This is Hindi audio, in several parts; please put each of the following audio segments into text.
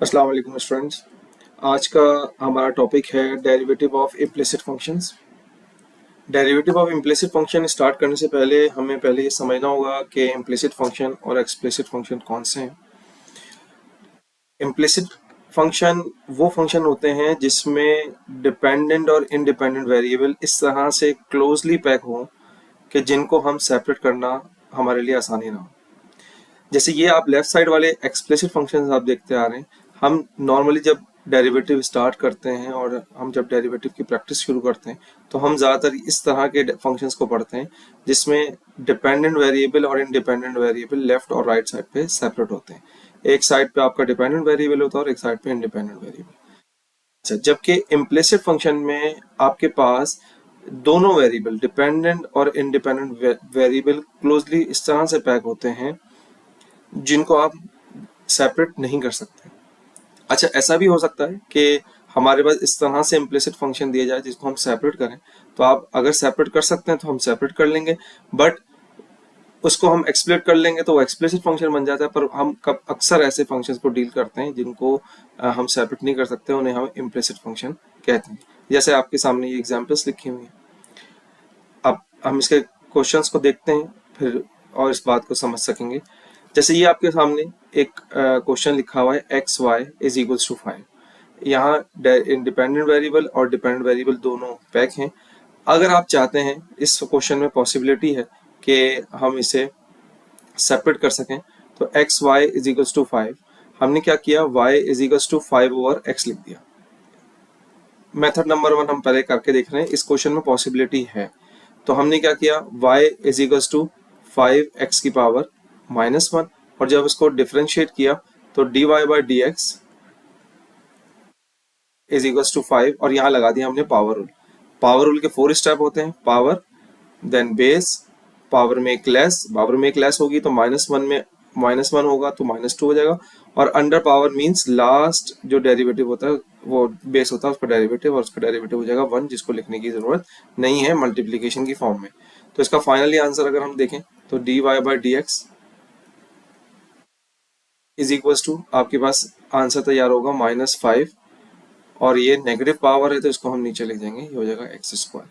अस्सलाम वालेकुम स्टूडेंट्स। आज का हमारा टॉपिक है derivative of implicit functions. Derivative of implicit function start करने से पहले हमें पहले ये समझना होगा कि इम्प्लिसिट फंक्शन और एक्सप्लिसिट फंक्शन कौन से हैं। इम्प्लिसिट फंक्शन वो फंक्शन होते हैं जिसमें डिपेंडेंट और इंडिपेंडेंट वेरिएबल इस तरह से क्लोजली पैक हों कि जिनको हम सेपरेट करना हमारे लिए आसानी ना हो। जैसे ये आप लेफ्ट साइड वाले एक्सप्लिसिट फंक्शंस आप देखते आ रहे हैं। हम नॉर्मली जब डेरिवेटिव स्टार्ट करते हैं और हम जब डेरिवेटिव की प्रैक्टिस शुरू करते हैं तो हम ज़्यादातर इस तरह के फंक्शंस को पढ़ते हैं जिसमें डिपेंडेंट वेरिएबल और इंडिपेंडेंट वेरिएबल लेफ्ट और राइट साइड पे सेपरेट होते हैं। एक साइड पे आपका डिपेंडेंट वेरिएबल होता है और एक साइड पे इंडिपेंडेंट वेरिएबल। अच्छा, जबकि इम्प्लिसिट फंक्शन में आपके पास दोनों वेरिएबल डिपेंडेंट और इंडिपेंडेंट वेरिएबल क्लोजली इस तरह से पैक होते हैं जिनको आप सेपरेट नहीं कर सकते। अच्छा, ऐसा भी हो सकता है कि हमारे पास इस तरह से इम्प्लिसिट फंक्शन दिया जाए जिसको हम सेपरेट करें, तो आप अगर सेपरेट कर सकते हैं तो हम सेपरेट कर लेंगे, बट उसको हम एक्सप्लिट कर लेंगे तो वो एक्सप्लिसिट फंक्शन बन जाता है। पर हम कब अक्सर ऐसे फंक्शंस को डील करते हैं जिनको हम सेपरेट नहीं कर सकते, उन्हें हम इम्प्लिसिट फंक्शन कहते हैं। जैसे आपके सामने ये एग्जाम्पल्स लिखी हुई हैं। अब हम इसके क्वेश्चंस को देखते हैं फिर और इस बात को समझ सकेंगे। जैसे ये आपके सामने एक क्वेश्चन लिखा हुआ है X Y is equals to 5। यहाँ इंडिपेंडेंट वेरिएबल और डिपेंडेंट वेरिएबल दोनों पैक हैं। अगर आप चाहते हैं, इस क्वेश्चन में पॉसिबिलिटी है कि हम इसे सेपरेट कर सकें, तो X Y is equals to 5। हमने क्या किया, Y is equals to 5 over X लिख दिया। मेथड नंबर 1 हम पहले करके देख रहे हैं, इस क्वेश्चन में पॉसिबिलिटी है। तो हमने क्या किया, y is equals to 5x की पावर -1, और जब इसको डिफरेंशिएट किया तो dy by D X is equals to 5, और यहाँ लगा दिया हमने पावर रूल। पावर रूल के 4 स्टेप होते हैं, पावर, देन बेस, पावर में एक लेस, पावर में एक लेस होगी तो -1 में -1 होगा तो -2 हो जाएगा, और अंडर पावर मीन्स लास्ट जो डेरिवेटिव होता है वो बेस होता है उसका डेरिवेटिव, और उसका डेरिवेटिव हो जाएगा 1, जिसको लिखने की जरूरत नहीं है मल्टीप्लीकेशन की फॉर्म में। तो इसका फाइनली आंसर अगर हम देखें तो dy by D X is equals to, आपके पास आंसर तैयार होगा -5, और ये नेगेटिव पावर है तो इसको हम नीचे लिख देंगे, ये हो जाएगा एक्स स्क्वायर।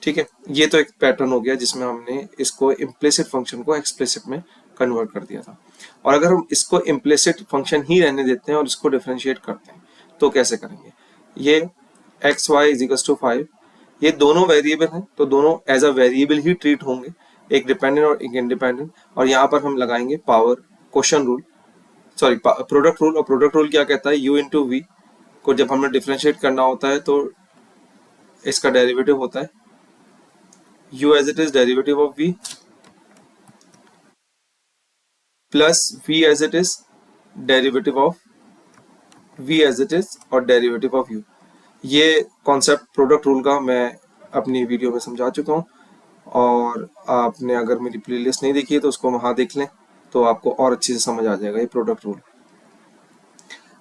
ठीक है, ये तो एक पैटर्न हो गया जिसमें हमने इसको इम्प्लिसिट फंक्शन को एक्सप्लिसिट में कन्वर्ट कर दिया था। और अगर हम इसको इम्प्लिसिट फंक्शन ही रहने देते हैं और इसको डिफरेंशिएट करते हैं तो कैसे करेंगे। ये X Y is equals to 5, ये दोनों वेरिएबल हैं तो दोनों एज अ वेरिएबल ही ट्रीट होंगे, एक डिपेंडेंट और एक इंडिपेंडेंट। और यहाँ पर हम लगाएंगे power question rule, sorry product rule. और प्रोडक्ट रूल क्या कहता है, u इंटू वी को जब हमें डिफरेंशिएट करना होता है तो इसका डेरिवेटिव होता है u as it is derivative of v plus v as it is derivative of v as it is और डेरिवेटिव ऑफ u। ये कॉन्सेप्ट प्रोडक्ट रूल का मैं अपनी वीडियो में समझा चुका हूँ, और आपने अगर मेरी प्लेलिस्ट नहीं देखी है तो उसको वहां देख लें तो आपको और अच्छी से समझ आ जाएगा ये प्रोडक्ट रूल।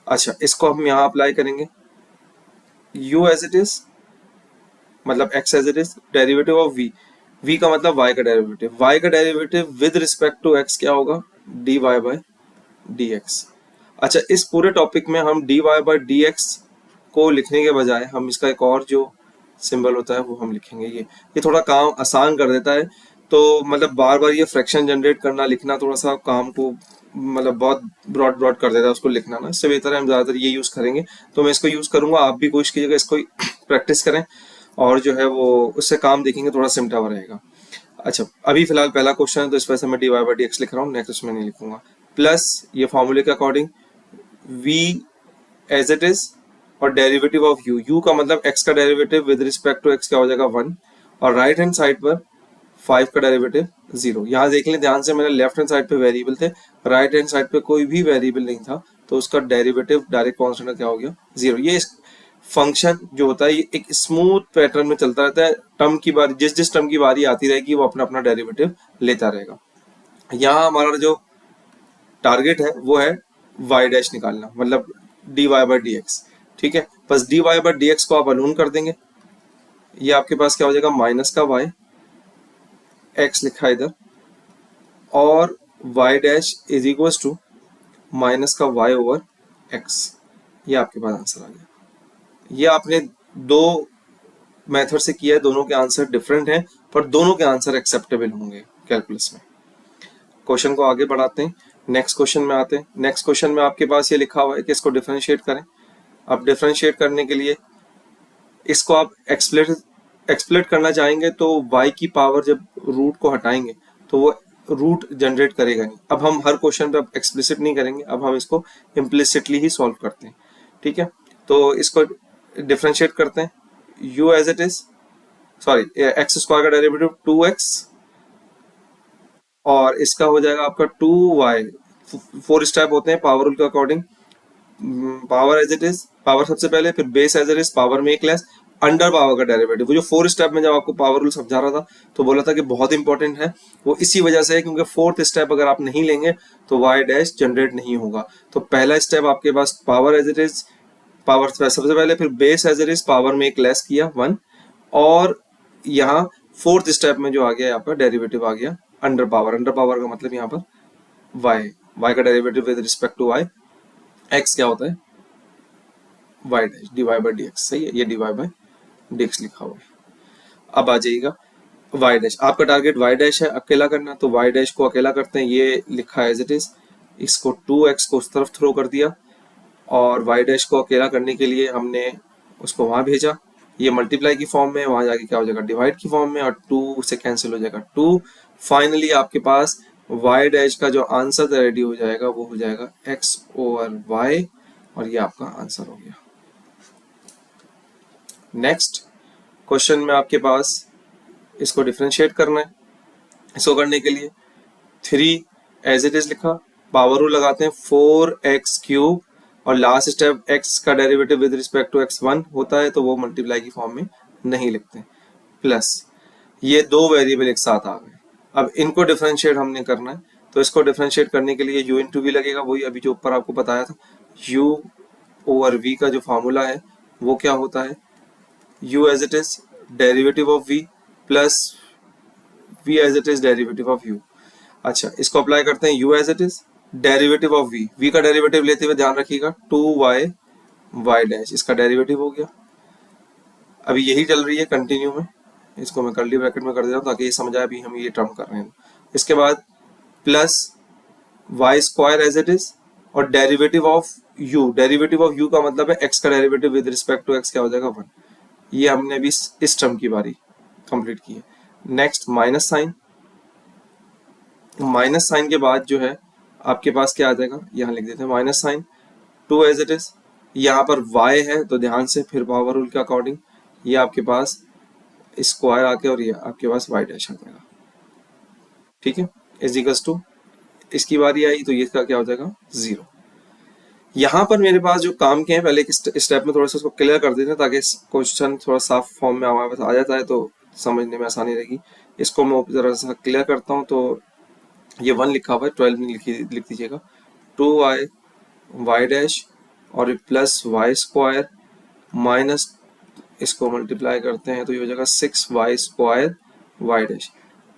अच्छा, इसको हम यहाँ अप्लाई करेंगे, u एज इट इज मतलब x as it is derivative of v का मतलब y का डेरिवेटिव, y का derivative with respect to x क्या होगा, dy बाई dx। अच्छा, इस पूरे टॉपिक में हम dy बाई dx को लिखने के बजाय हम इसका एक और जो सिंबल होता है वो हम लिखेंगे। ये थोड़ा काम आसान कर देता है। तो मतलब बार बार ये फ्रैक्शन जनरेट करना लिखना थोड़ा सा काम को मतलब बहुत ब्रॉड ब्रॉड कर देता है उसको लिखना ना, इससे बेहतर है हम ज़्यादातर ये यूज़ करेंगे। तो मैं इसको यूज़ करूंगा, आप भी कोशिश कीजिएगा इसको प्रैक्टिस करें, और जो है वो उससे काम देखेंगे थोड़ा सिमटा हुआ रहेगा। अच्छा, अभी फिलहाल पहला क्वेश्चन है तो इस वजह से मैं D Y by D X लिख रहा हूँ, नेक्स्ट उसमें नहीं लिखूंगा। प्लस ये फॉर्मूले के according v as it is और डेरिवेटिव ऑफ u का मतलब x का derivative with respect to x क्या हो जाएगा 1, और राइट हैंड साइड पर 5 का डेरिवेटिव 0। यहाँ देख लें ध्यान से, मेरे लेफ्ट हैंड साइड पे वेरिएबल थे, राइट हैंड साइड पे कोई भी वेरिएबल नहीं था, तो उसका डेरिवेटिव डायरेक्ट कांस्टेंट क्या हो गया 0। ये फंक्शन जो होता है ये एक स्मूथ पैटर्न में चलता रहता है, टर्म की बारी जिस टर्म की बारी आती रहेगी वो अपना अपना डेरिवेटिव लेता रहेगा। यहाँ हमारा जो टारगेट है वो है y डैश निकालना, मतलब dy बाई डी एक्स। ठीक है, बस dy बाई डी एक्स को आप अलोन कर देंगे, ये आपके पास क्या हो जाएगा माइनस का y, x लिखा है इधर, और y dash is equals to minus का y ओवर x। ये आपके पास आंसर आ गया। ये आपने दो मेथड से किया है, दोनों के आंसर डिफरेंट हैं, पर दोनों के आंसर एक्सेप्टेबल होंगे कैलकुलस में। क्वेश्चन को आगे बढ़ाते हैं, नेक्स्ट क्वेश्चन में आते हैं। नेक्स्ट क्वेश्चन में आपके पास ये लिखा हुआ है कि इसको डिफरेंशिएट करें। अब डिफरेंशिएट करने के लिए इसको आप एक्सप्लेट करना चाहेंगे तो y की पावर जब रूट को हटाएंगे तो वो रूट जनरेट करेगा नहीं। अब हम हर क्वेश्चन पे अब एक्सप्लिसिट नहीं करेंगे, अब हम इसको इम्प्लिसिटली ही सॉल्व करते हैं। ठीक है, तो इसको डिफरेंशिएट करते हैं। u as it is, sorry, X square का डेरिवेटिव 2x, और इसका हो जाएगा आपका 2y। 4 स्टेप होते हैं पावर रूल के according. Power as it is, power सबसे पहले, फिर base as it is, power में एक लेस, अंडर पावर का डेरिवेटिव। वो जो 4 स्टेप में जब आपको पावर रूल समझा रहा था तो बोला था कि बहुत इंपॉर्टेंट है, वो इसी वजह से है क्योंकि 4th स्टेप अगर आप नहीं लेंगे तो y डैश जनरेट नहीं होगा। तो पहला स्टेप आपके पास power as it is, power सबसे पहले, फिर base as it is, power में एक लेस किया 1, और यहाँ 4th स्टेप में जो आ गया आपका डेरिवेटिव आ गया अंडर पावर। अंडर पावर का मतलब यहाँ पर y का derivative with respect to y, x क्या होता है y dash dy by dx। सही है, ये dy बाई dx लिखा हुआ है। अब आ जाइएगा y डैश, आपका टारगेट y डैश है अकेला करना, तो y डैश को अकेला करते हैं। ये लिखा है एज इट इज, इसको 2x को उस तरफ थ्रो कर दिया, और y डैश को अकेला करने के लिए हमने उसको वहां भेजा। ये मल्टीप्लाई की फॉर्म में, वहां जाके क्या हो जाएगा डिवाइड की फॉर्म में, और 2 से कैंसिल हो जाएगा 2। फाइनली आपके पास y डैश का जो आंसर रेडी हो जाएगा वो हो जाएगा x ओवर y, और ये आपका आंसर हो गया। नेक्स्ट क्वेश्चन में आपके पास इसको डिफरेंशिएट करना है। इसको करने के लिए 3 एज इट इज लिखा, पावर रूल लगाते हैं 4x क्यूब, और लास्ट स्टेप x का derivative with respect to x1 होता है तो वो मल्टीप्लाई की फॉर्म में नहीं लिखते, प्लस ये दो वेरिएबल एक साथ आ गए। अब इनको डिफरेंशिएट हमने करना है, तो इसको डिफरेंशिएट करने के लिए u इंटू वी लगेगा, वही अभी जो ऊपर आपको बताया था। u ओवर v का जो फॉर्मूला है वो क्या होता है, u as it is derivative of v plus v as it is derivative of u। अच्छा, इसको अप्लाई करते हैं u as it is derivative of v का डेरिवेटिव लेते हुए ध्यान रखिएगा 2y y डैश, इसका डेरिवेटिव हो गया। अभी यही चल रही है कंटिन्यू में, इसको मैं कर्ली ब्रैकेट में कर देता हूँ ताकि ये समझ आए अभी हम ये टर्म कर रहे हैं। इसके बाद plus Y square as it is, और डेरिवेटिव ऑफ यू का मतलब है एक्स का derivative with respect to X क्या हो जाएगा 1। ये हमने अभी इस टर्म की बारी कंप्लीट की है। Next minus sign, minus sign के बाद जो है आपके पास क्या आ जाएगा, यहाँ लिख देते हैं minus sign 2 as it is. यहाँ पर y है तो ध्यान से फिर पावर रूल के अकॉर्डिंग ये आपके पास स्क्वायर आके, और ये आपके पास y डैश आ जाएगा। ठीक है, इज इक्वल्स टू, इसकी बारी आई तो ये इसका क्या हो जाएगा 0। यहाँ पर मेरे पास जो काम के हैं पहले एक स्टेप में थोड़ा सा उसको क्लियर कर देते हैं ताकि क्वेश्चन थोड़ा साफ फॉर्म में हमारे पास आ जाता है तो समझने में आसानी रहेगी। इसको मैं जरा सा क्लियर करता हूँ। तो ये 1 लिखा हुआ है, 12 में लिख दीजिएगा 2y y डैश, और प्लस वाई स्क्वायर माइनस, इसको मल्टीप्लाई करते हैं तो ये हो जाएगा 6y स्क्वायर y डैश।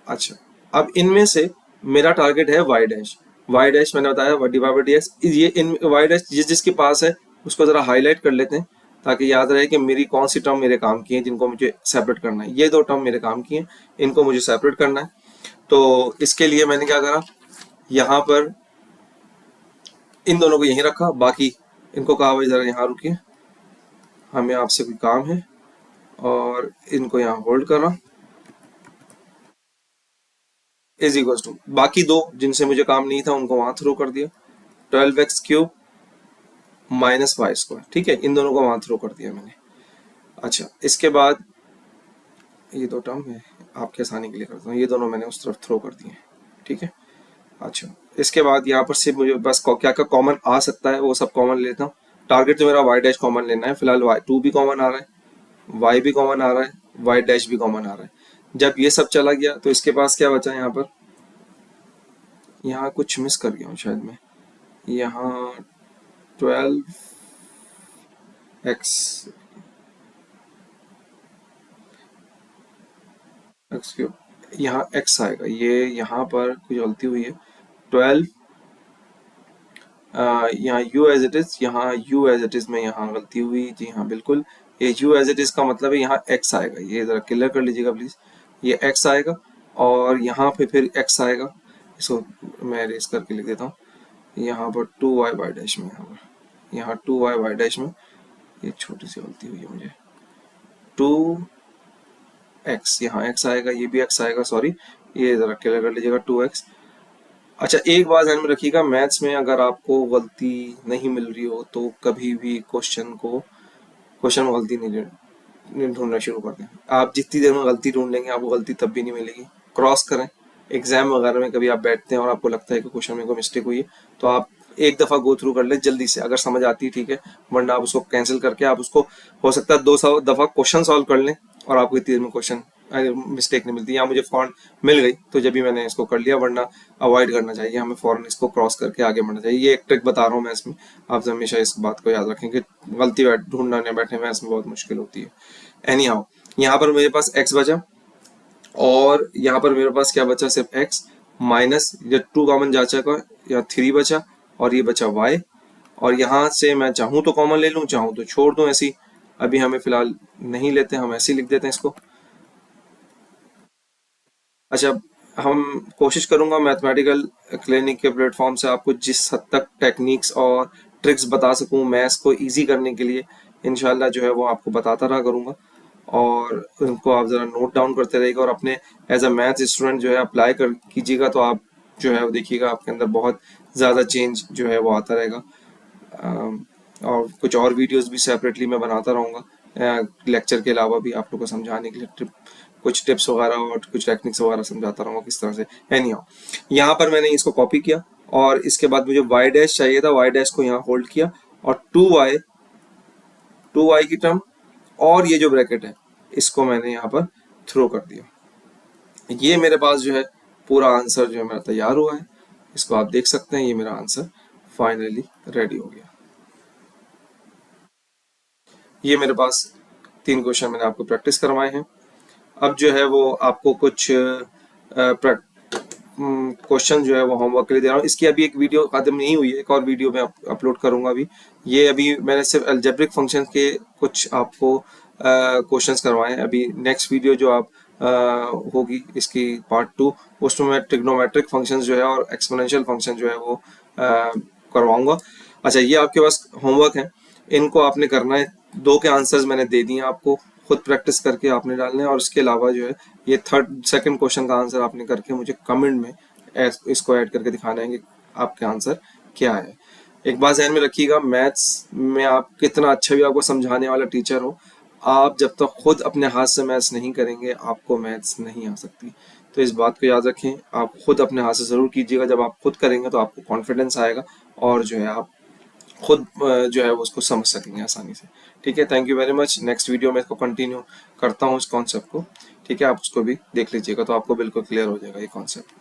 अच्छा, अब इनमें से मेरा टारगेट है y डैश। y डैश मैंने बताया डिवाइड बाई dx, ये इन y डैश जिसके पास है उसको जरा हाईलाइट कर लेते हैं ताकि याद रहे कि मेरी कौन सी टर्म मेरे काम की है जिनको मुझे सेपरेट करना है। ये दो टर्म मेरे काम की हैं, इनको मुझे सेपरेट करना है। तो इसके लिए मैंने क्या करा, यहाँ पर इन दोनों को यहीं रखा, बाकी इनको कहा भाई जरा यहाँ रुकिए, हमें आपसे कोई काम है, और इनको यहाँ होल्ड करा। इज इक्वल टू बाकी दो जिनसे मुझे काम नहीं था उनको वहां थ्रो कर दिया, 12x cube minus Y square. ठीक है, इन दोनों को वहां थ्रो कर दिया मैंने। अच्छा, इसके बाद ये दो टर्म है आपके आसानी के लिए करता हूँ, ये दोनों मैंने उस तरफ थ्रो कर दिए। ठीक है, अच्छा, इसके बाद यहाँ पर सिर्फ मुझे बस क्या क्या कॉमन आ सकता है वो सब कॉमन लेता हूँ। टारगेट तो मेरा वाई डैश कॉमन लेना है, फिलहाल y2 भी कॉमन आ रहा है, y भी कॉमन आ रहा है, y डैश भी कॉमन आ रहा है। जब ये सब चला गया तो इसके पास क्या बचा, यहाँ पर, यहाँ कुछ मिस कर गया हूँ शायद मैं, यहाँ 12x क्यूब, यहाँ x आएगा, ये यहाँ पर कुछ गलती हुई है, 12 यहाँ u एज इट इज, यहाँ u एज इट इज में यहाँ गलती हुई। जी हाँ बिल्कुल, ये u एज इट इज का मतलब है यहाँ x आएगा, ये जरा क्लियर कर लीजिएगा प्लीज। ये x आएगा और यहाँ पे फिर x आएगा, इसको मैं एरेज करके लिख देता हूँ। यहाँ पर 2y बाई डैश में, यहाँ 2y बाई डैश में ये छोटी सी गलती हुई है मुझे, 2x, यहाँ x आएगा, ये भी x आएगा, सॉरी, ये जरा क्लियर कर लीजिएगा 2x। अच्छा एक बात ध्यान में रखिएगा, मैथ्स में अगर आपको गलती नहीं मिल रही हो तो कभी भी क्वेश्चन में गलती नहीं ढूंढना शुरू कर दें। आप जितनी देर में गलती ढूंढ लेंगे आपको गलती तब भी नहीं मिलेगी। क्रॉस करें, एग्जाम वगैरह में कभी आप बैठते हैं और आपको लगता है कि क्वेश्चन में कोई मिस्टेक हुई है तो आप एक दफा गो थ्रू कर ले जल्दी से, अगर समझ आती है ठीक है, वरना आप उसको कैंसिल करके आप उसको हो सकता है 200 दफा क्वेश्चन सॉल्व कर लें और आपको इतनी देर में क्वेश्चन मिस्टेक नहीं मिलती। यहाँ मुझे फॉन्ट मिल गई तो जब भी मैंने इसको कर लिया, वरना अवॉइड करना चाहिए, हमें फॉरन इसको क्रॉस करके आगे बढ़ना चाहिए। ये एक ट्रिक बता रहा हूँ मैं इसमें, आप हमेशा इस बात को याद रखें कि गलती ढूंढना नहीं बैठने में इसमें बहुत मुश्किल होती है। एनी हाउ, यहाँ पर मेरे पास x बचा और यहाँ पर मेरे पास क्या बचा, सिर्फ x माइनस ये 2 कॉमन जा चुका, यहाँ 3 बचा और ये बचा y, और यहाँ से मैं चाहूँ तो कॉमन ले लूँ, चाहूँ तो छोड़ दूँ ऐसी, अभी हमें फिलहाल नहीं लेते, हम ऐसे ही लिख देते हैं इसको। अच्छा, हम कोशिश करूंगा मैथमेटिकल क्लिनिक के प्लेटफॉर्म से आपको जिस हद तक टेक्निक्स और ट्रिक्स बता सकूं मैथ्स को इजी करने के लिए, इंशाल्लाह जो है वो आपको बताता रहा करूंगा और उनको आप ज़रा नोट डाउन करते रहिएगा और अपने एज अ मैथ्स स्टूडेंट जो है अप्लाई कर कीजिएगा, तो आप जो है वो देखिएगा आपके अंदर बहुत ज़्यादा चेंज जो है वो आता रहेगा। और कुछ और वीडियोस भी सेपरेटली मैं बनाता रहूँगा लेक्चर के अलावा भी, आप लोग को समझाने के लिए कुछ टिप्स वगैरह और कुछ टेक्निक्स वगैरह समझाता रहूँगा किस तरह से। एनी हाउ, यहाँ पर मैंने इसको कॉपी किया और इसके बाद मुझे y डैश चाहिए था, y डैश को यहाँ होल्ड किया और 2y की टर्म और ये जो ब्रैकेट है इसको मैंने यहाँ पर थ्रो कर दिया। ये मेरे पास जो है पूरा आंसर जो है मेरा तैयार हुआ है, इसको आप देख सकते हैं, ये मेरा आंसर फाइनली रेडी हो गया। ये मेरे पास 3 क्वेश्चन मैंने आपको प्रैक्टिस करवाए हैं। अब जो है वो आपको कुछ क्वेश्चन जो है वो होमवर्क के लिए दे रहा हूँ। इसकी अभी एक वीडियो खत्म नहीं हुई है, एक और वीडियो मैं अपलोड करूंगा अभी। ये अभी मैंने सिर्फ अलजेब्रिक फंक्शन के कुछ आपको क्वेश्चंस करवाए हैं। अभी नेक्स्ट वीडियो जो आप होगी इसकी पार्ट 2, उसमें मैं ट्रिग्नोमेट्रिक फंक्शन जो है और एक्सपोनेंशियल फंक्शन जो है वो करवाऊंगा। अच्छा, ये आपके पास होमवर्क है, इनको आपने करना है। 2 के आंसर्स मैंने दे दिए आपको, खुद प्रैक्टिस करके आपने डालना है और उसके अलावा जो है ये सेकंड क्वेश्चन का आंसर आपने करके मुझे कमेंट में इसको ऐड करके दिखाना है कि आपके आंसर क्या है। एक बात ध्यान में रखिएगा, मैथ्स में आप कितना अच्छा भी आपको समझाने वाला टीचर हो, आप जब तक खुद अपने हाथ से मैथ्स नहीं करेंगे आपको मैथ्स नहीं आ सकती। तो इस बात को याद रखें, आप खुद अपने हाथ से ज़रूर कीजिएगा। जब आप खुद करेंगे तो आपको कॉन्फिडेंस आएगा और जो है आप खुद जो है वो उसको समझ सकेंगे आसानी से। ठीक है, thank you very much. Next video में इसको कंटिन्यू करता हूँ इस कॉन्सेप्ट को, ठीक है, आप उसको भी देख लीजिएगा तो आपको बिल्कुल क्लियर हो जाएगा ये कॉन्सेप्ट।